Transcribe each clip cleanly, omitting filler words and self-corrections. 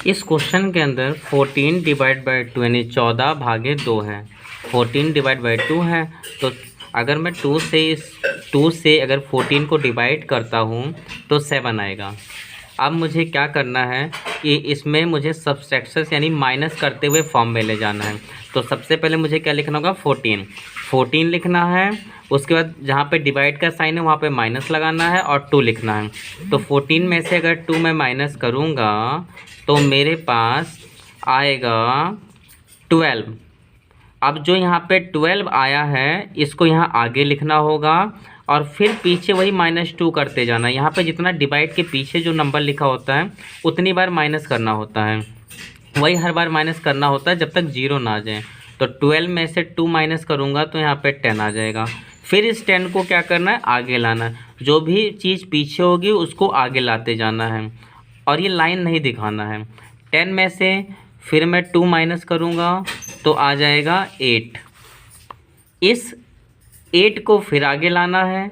इस क्वेश्चन के अंदर 14 डिवाइड बाई 2 यानी 14 भागे 2 है। 14 डिवाइड बाई 2 है, तो अगर मैं 2 से अगर 14 को डिवाइड करता हूँ तो 7 आएगा। अब मुझे क्या करना है कि इसमें मुझे सब्सट्रैक्शन यानी माइनस करते हुए फॉर्म में ले जाना है। तो सबसे पहले मुझे क्या लिखना होगा, 14 लिखना है। उसके बाद जहाँ पे डिवाइड का साइन है वहाँ पे माइनस लगाना है और 2 लिखना है। तो 14 में से अगर 2 मैं माइनस करूँगा तो मेरे पास आएगा 12। अब जो यहाँ पे 12 आया है इसको यहाँ आगे लिखना होगा और फिर पीछे वही -2 करते जाना। यहाँ पे जितना डिवाइड के पीछे जो नंबर लिखा होता है उतनी बार माइनस करना होता है, वही हर बार माइनस करना होता है जब तक 0 ना आ जाए। तो 12 में से 2 माइनस करूँगा तो यहाँ पे 10 आ जाएगा। फिर इस 10 को क्या करना है, आगे लाना है। जो भी चीज़ पीछे होगी उसको आगे लाते जाना है और ये लाइन नहीं दिखाना है। 10 में से फिर मैं 2 माइनस करूँगा तो आ जाएगा 8। इस 8 को फिर आगे लाना है,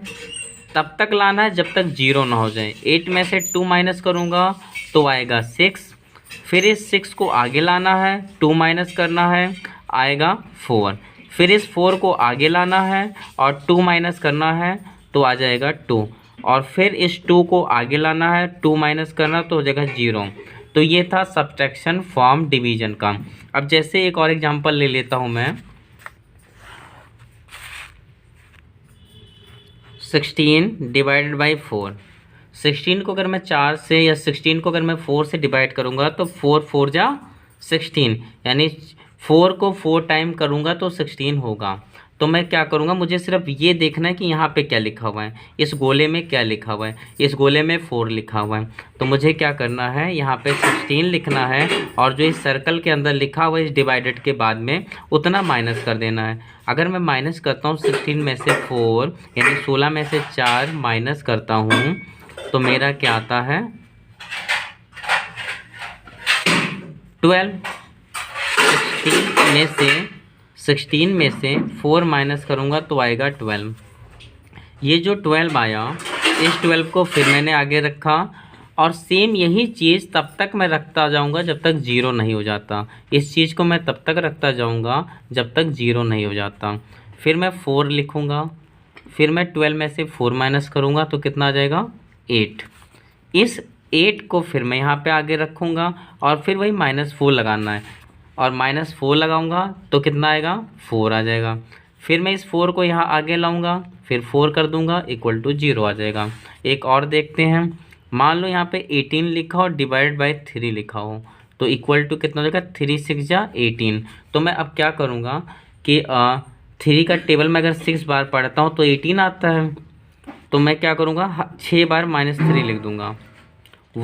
तब तक लाना है जब तक 0 ना हो जाए। 8 में से 2 माइनस करूँगा तो आएगा 6। फिर इस 6 को आगे लाना है, 2 माइनस करना है, आएगा 4। फिर इस 4 को आगे लाना है और 2 माइनस करना है तो आ जाएगा 2। और फिर इस 2 को आगे लाना है, 2 माइनस करना तो हो जाएगा 0। तो ये था सब्ट्रैक्शन फॉर्म डिवीजन का। अब जैसे एक और एग्जांपल ले लेता हूँ मैं, 16 डिवाइडेड बाई 4। 16 को अगर मैं 4 से या 16 को अगर मैं 4 से डिवाइड करूँगा तो 4 4 जा 16, यानी 4 को 4 टाइम करूँगा तो 16 होगा। तो मैं क्या करूँगा, मुझे सिर्फ ये देखना है कि यहाँ पे क्या लिखा हुआ है, इस गोले में क्या लिखा हुआ है। इस गोले में 4 लिखा हुआ है, तो मुझे क्या करना है, यहाँ पे 16 लिखना है और जो इस सर्कल के अंदर लिखा हुआ है इस डिवाइडेड के बाद में उतना माइनस कर देना है। अगर मैं माइनस करता हूँ 16 में से 4 यानी 16 में से 4 माइनस करता हूँ तो मेरा क्या आता है, 12। 16 में से 4 माइनस करूँगा तो आएगा 12। ये जो 12 आया, इस 12 को फिर मैंने आगे रखा और सेम यही चीज़ तब तक मैं रखता जाऊँगा जब तक 0 नहीं हो जाता। इस चीज़ को मैं तब तक रखता जाऊँगा जब तक 0 नहीं हो जाता। फिर मैं 4 लिखूँगा, फिर मैं 12 में से 4 माइनस करूँगा तो कितना आ जाएगा, 8। इस 8 को फिर मैं यहाँ पे आगे रखूँगा और फिर वही -4 लगाना है और -4 लगाऊंगा तो कितना आएगा, 4 आ जाएगा। फिर मैं इस 4 को यहाँ आगे लाऊंगा, फिर 4 कर दूंगा इक्वल टू 0 आ जाएगा। एक और देखते हैं, मान लो यहाँ पे 18 लिखा हो डिवाइड बाई 3 लिखा हो तो इक्वल टू कितना हो जाएगा, 3 6 जा 18। तो मैं अब क्या करूँगा कि 3 का टेबल में अगर 6 बार पढ़ता हूँ तो 18 आता है। तो मैं क्या करूँगा, 6 बार -3 लिख दूँगा।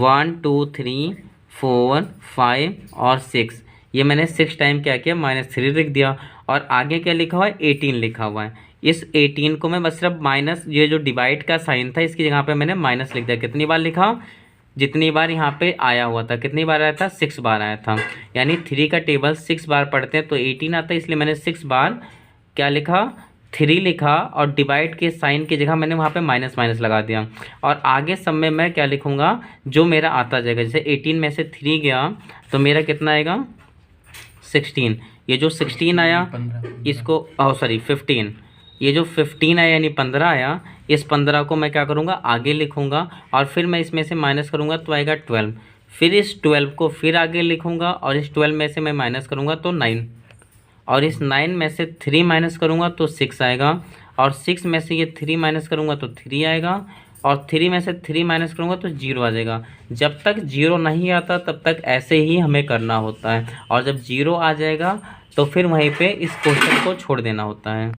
1 2 3 4 5 और 6, ये मैंने 6 टाइम क्या किया, -3 लिख दिया। और आगे क्या लिखा हुआ है, 18 लिखा हुआ है। इस 18 को मैं बस सिर्फ माइनस, ये जो डिवाइड का साइन था इसकी जगह पे मैंने माइनस लिख दिया। कितनी बार लिखा, जितनी बार यहाँ पे आया हुआ था। कितनी बार आया था, 6 बार आया था। यानी 3 का टेबल 6 बार पढ़ते हैं तो 18 आता है, इसलिए मैंने 6 बार क्या लिखा, 3 लिखा और डिवाइड के साइन की जगह मैंने वहाँ पे माइनस लगा दिया। और आगे सब में मैं क्या लिखूँगा, जो मेरा आता जाएगा। जैसे 18 में से 3 गया तो मेरा कितना आएगा, 16। ये जो 16 आया इसको 15, ये जो 15 आया यानी 15 आया, इस 15 को मैं क्या करूँगा, आगे लिखूँगा और फिर मैं इसमें से माइनस करूँगा तो आएगा 12। फिर इस 12 को फिर आगे लिखूँगा और इस 12 में से मैं माइनस करूँगा तो 9, और इस 9 में से 3 माइनस करूँगा तो 6 आएगा, और 6 में से ये 3 माइनस करूँगा तो 3 आएगा, और 3 में से 3 माइनस करूँगा तो 0 आ जाएगा। जब तक 0 नहीं आता तब तक ऐसे ही हमें करना होता है, और जब 0 आ जाएगा तो फिर वहीं पे इस क्वेश्चन को छोड़ देना होता है।